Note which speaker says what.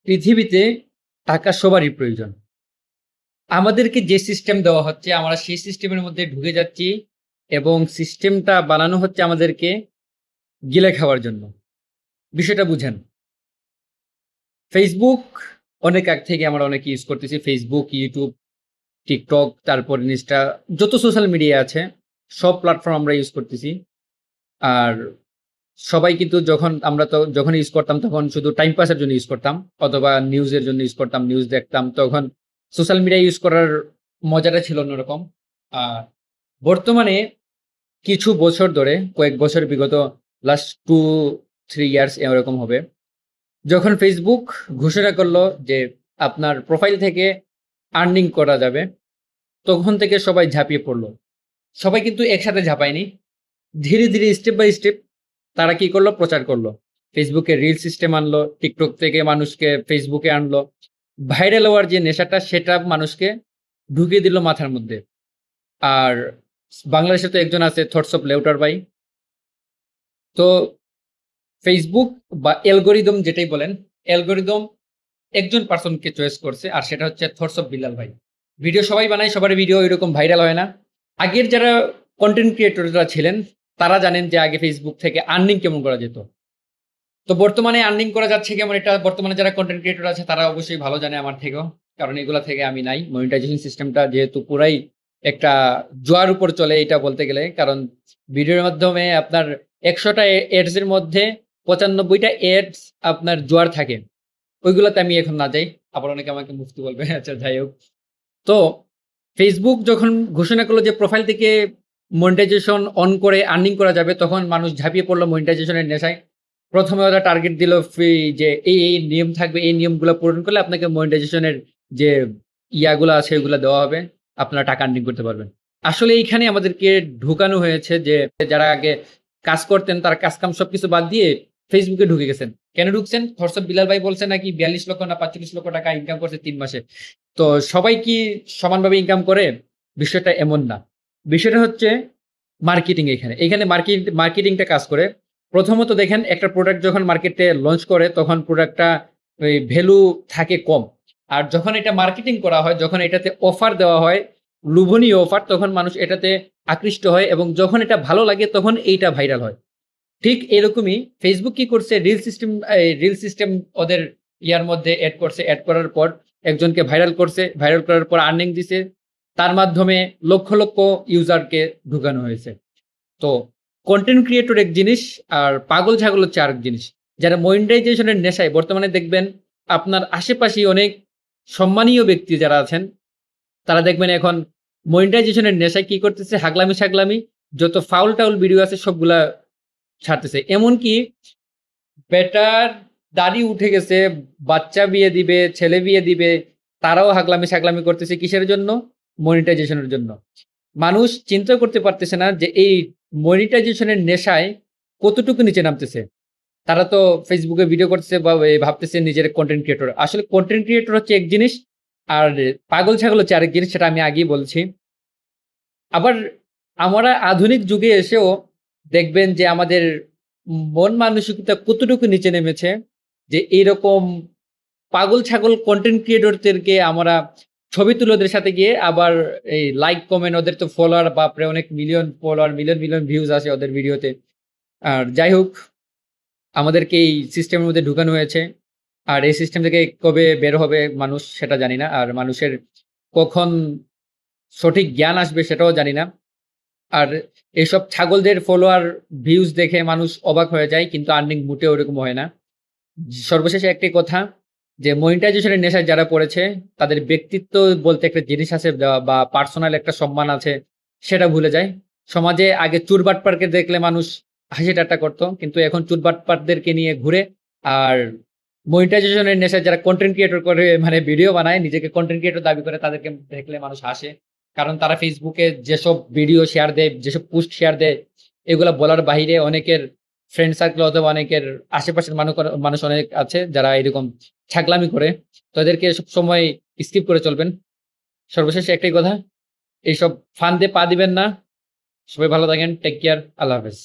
Speaker 1: পৃথিবীতে টাকা সবারই প্রয়োজন। আমাদেরকে যে সিস্টেম দেওয়া হচ্ছে আমরা সেই সিস্টেমের মধ্যে ঢুকে যাচ্ছি এবং সিস্টেমটা বানানো হচ্ছে আমাদেরকে গিলে খাওয়ার জন্য। বিষয়টা বুঝেন। Facebook অনেক আগ থেকে আমরা অনেক ইউজ করতেছি। Facebook, YouTube, TikTok, তারপর Insta যত সোশ্যাল মিডিয়া আছে সব প্ল্যাটফর্ম আমরা ইউজ করতেছি। আর সবাই কিন্তু যখন ইউজ করতাম তখন শুধু টাইম পাসের জন্য ইউজ করতাম অথবা নিউজের জন্য ইউজ করতাম, নিউজ দেখতাম। তখন সোশ্যাল মিডিয়া ইউজ করার মজাটা ছিল অন্যরকম। আর বর্তমানে কিছু বছর ধরে কয়েক বছর বিগত লাস্ট 2-3 ইয়ার্স এরকম হবে। যখন Facebook ঘোষণা করলো যে আপনার প্রোফাইল থেকে আর্নিং করা যাবে, তখন থেকে সবাই ঝাঁপিয়ে পড়ল। সবাই কিন্তু একসাথে ঝাঁপায়নি। ধীরে, ধীরে স্টেপ বাই স্টেপ তারা কি করলো? প্রচার করলো। Facebook এ রিল সিস্টেম আনলো, TikTok থেকে মানুষকে Facebook এ আনলো। ভাইরাল হওয়ার যে নেশাটা সেটা মানুষকে ঢুকিয়ে দিল মাথার মধ্যে। আর বাংলাদেশে তো একজন আছে থটস অফ লেউটার ভাই। তো Facebook বা অ্যালগরিদম যেটাই বলেন, অ্যালগরিদম একজন পারসনকে চয়েস করছে আর সেটা হচ্ছে থটস অফ বিল্লাল ভাই। ভিডিও সবাই বানায়, সবার ভিডিও এরকম ভাইরাল হয় না। আগের যারা কনটেন্ট ক্রিয়েটররা ছিলেন তারা জানেন যে আগে Facebook থেকে আর্নিং কেমন করা যেত। তো বর্তমানে আর্নিং করা যাচ্ছে কেমন, এটা বর্তমানে যারা কনটেন্ট ক্রিয়েটর আছে তারা অবশ্যই ভালো জানে আমার থেকেও। কারণ এগুলা থেকে আমি নাই। মনিটাইজেশন সিস্টেমটা যেহেতু পুরাই একটা জুয়ার উপর চলে এটা বলতে গেলে। কারণ ভিডিওর মাধ্যমে আপনার ১০০ টা এডস এর মধ্যে ৯৫ টা এডস আপনার জুয়ার থাকে। ওইগুলাতে আমি এখন না যাই। আবার অনেকে আমাকে মুফতি বলবে। আচ্ছা যাই হোক। তো Facebook যখন ঘোষণা করলো যে প্রোফাইল থেকে মনিটাইজেশন অন করে আর্নিং করা যাবে, তখন মানুষ ঝাঁপিয়ে পড়লো মনিটাইজেশনের নেশায়। ১ম এ ওরা টার্গেট দিল ফ্রি যে এই নিয়ম থাকবে, এই নিয়মগুলো পূরণ করলে আপনাকে মনিটাইজেশনের যে ইয়াগুলা আছে ওগুলা দেওয়া হবে। আপনারা টাকা আর্নিং করতে পারবেন। আসলে এইখানে আমাদেরকে ঢুকানো হয়েছে যে যারা আগে কাজ করতেন তারা কাজ-কাম সবকিছু বাদ দিয়ে Facebook এ ঢুকে গেছেন। কেন ঢুকছেন? থটস বিলাল ভাই বলছে নাকি ৪২ লক্ষ না ৪৫ লক্ষ টাকা ইনকাম করছে ৩ মাসে। তো সবাই কি সমানভাবে ইনকাম করে? বিষয়টা এমন না। বিষয়টা হচ্ছে মার্কেটিং এখানে। এখানে মার্কেটিংটা কাজ করে। প্রথমত দেখেন একটা প্রোডাক্ট যখন মার্কেটে লঞ্চ করে তখন প্রোডাক্টটা ওই ভ্যালু থাকে কম। আর যখন এটা মার্কেটিং করা হয়, যখন এটাতে অফার দেওয়া হয়, লোভনীয় অফার, তখন মানুষ এটাতে আকৃষ্ট হয় এবং যখন এটা ভালো লাগে তখন এইটা ভাইরাল হয়। ঠিক এরকমই Facebook কি করছে, রিল সিস্টেম ওদের ইয়ার মধ্যে এড করছে। এড করার পর একজনকে ভাইরাল করছে। ভাইরাল করার পর আর্নিং দিছে। তার মাধ্যমে লক্ষ, লক্ষ ইউজারকে ঢুকানো হয়েছে। তো কনটেন্ট ক্রিয়েটর এক জিনিস আর পাগল ছাগল হচ্ছে আরেক জিনিস। যারা মনিটাইজেশন এর নেশায় বর্তমানে দেখবেন আপনার আশেপাশেই অনেক সম্মানীয় ব্যক্তি যারা আছেন, তারা দেখবেন এখন মনিটাইজেশন এর নেশায় কি করতেছে? হাগলামি-সাগলামি যত ফাউল-টাউল ভিডিও আছে সবগুলা ছাড়তেছে। এমনকি বেটার দাড়ি উঠে গেছে, বাচ্চা বিয়ে দিবে, ছেলে বিয়ে দিবে, তারাও হাগলামি-সাগলামি করতেছে কিসের জন্য? মনিটাইজেশন এর জন্য। মানুষ চিন্তা করতে পারতেছে না যে এই মনিটাইজেশন এর নেশায় কতটুকু নিচে নামতেছে। তারা তো Facebook এ ভিডিও করতেছে বা ভাবতেছে নিজের কনটেন্ট ক্রিয়েটর। আসলে কনটেন্ট ক্রিয়েটর হচ্ছে এক জিনিস আর পাগল ছাগল হচ্ছে আরেক জিনিস, সেটা আমি আগেই বলছি। আবার আমরা আধুনিক যুগে এসেও দেখবেন যে আমাদের মন মানসিকতা কতটুকু নিচে নেমেছে যে এইরকম পাগল ছাগল কনটেন্ট ক্রিয়েটরদেরকে আমরা ছবি তুলে ওদের সাথে গিয়ে আবার এই লাইক কমেন্ট, ওদের তো ফলোয়ার বাপরে অনেক million follower, million, million views আসে ওদের ভিডিওতে। আর যাই হোক, আমাদেরকে এই সিস্টেমের মধ্যে ঢুকানো হয়েছে। আর এই সিস্টেম থেকে কবে বের হবে মানুষ সেটা জানি না। আর মানুষের কখন সঠিক জ্ঞান আসবে সেটাও জানি না। আর এসব ছাগলদের ফলোয়ার ভিউজ দেখে মানুষ অবাক হয়ে যায় কিন্তু আর্নিং মোটেও ওরকম হয় না। সর্বশেষে একটাই কথা যে মনিটাইজেশন এর নেশায় যারা পড়েছে তাদের ব্যক্তিত্ব বলতে একটা জিনিস আছে বা পার্সোনাল একটা সম্মান আছে, সেটা ভুলে যায়। সমাজে আগে চুরবাটপারকে দেখলে মানুষ হাসি ঠাট্টা করত। কিন্তু এখন চুরবাটপারদেরকে নিয়ে ঘুরে। আর মনিটাইজেশন এর নেশায় যারা কনটেন্ট ক্রিয়েটর করে মানে ভিডিও বানায়, নিজেকে কনটেন্ট ক্রিয়েটর দাবি করে, তাদেরকে দেখলে মানুষ হাসে। কারণ তারা Facebook এ যেসব ভিডিও শেয়ার দেয়, যেসব পোস্ট শেয়ার দেয়, এগুলা বলার বাহিরে অনেকের ফ্রেন্ড সার্কেল অথবা অনেকের আশেপাশের মানুষ অনেক আছে যারা এরকম ছাগলামি করে। তো এদেরকে সবসময় স্কিপ করে চলবেন। সর্বশেষে একটাই কথা, এইসব ফান্দে পা দিবেন না। সবাই ভালো থাকেন। Take care. আল্লাহ হাফেজ।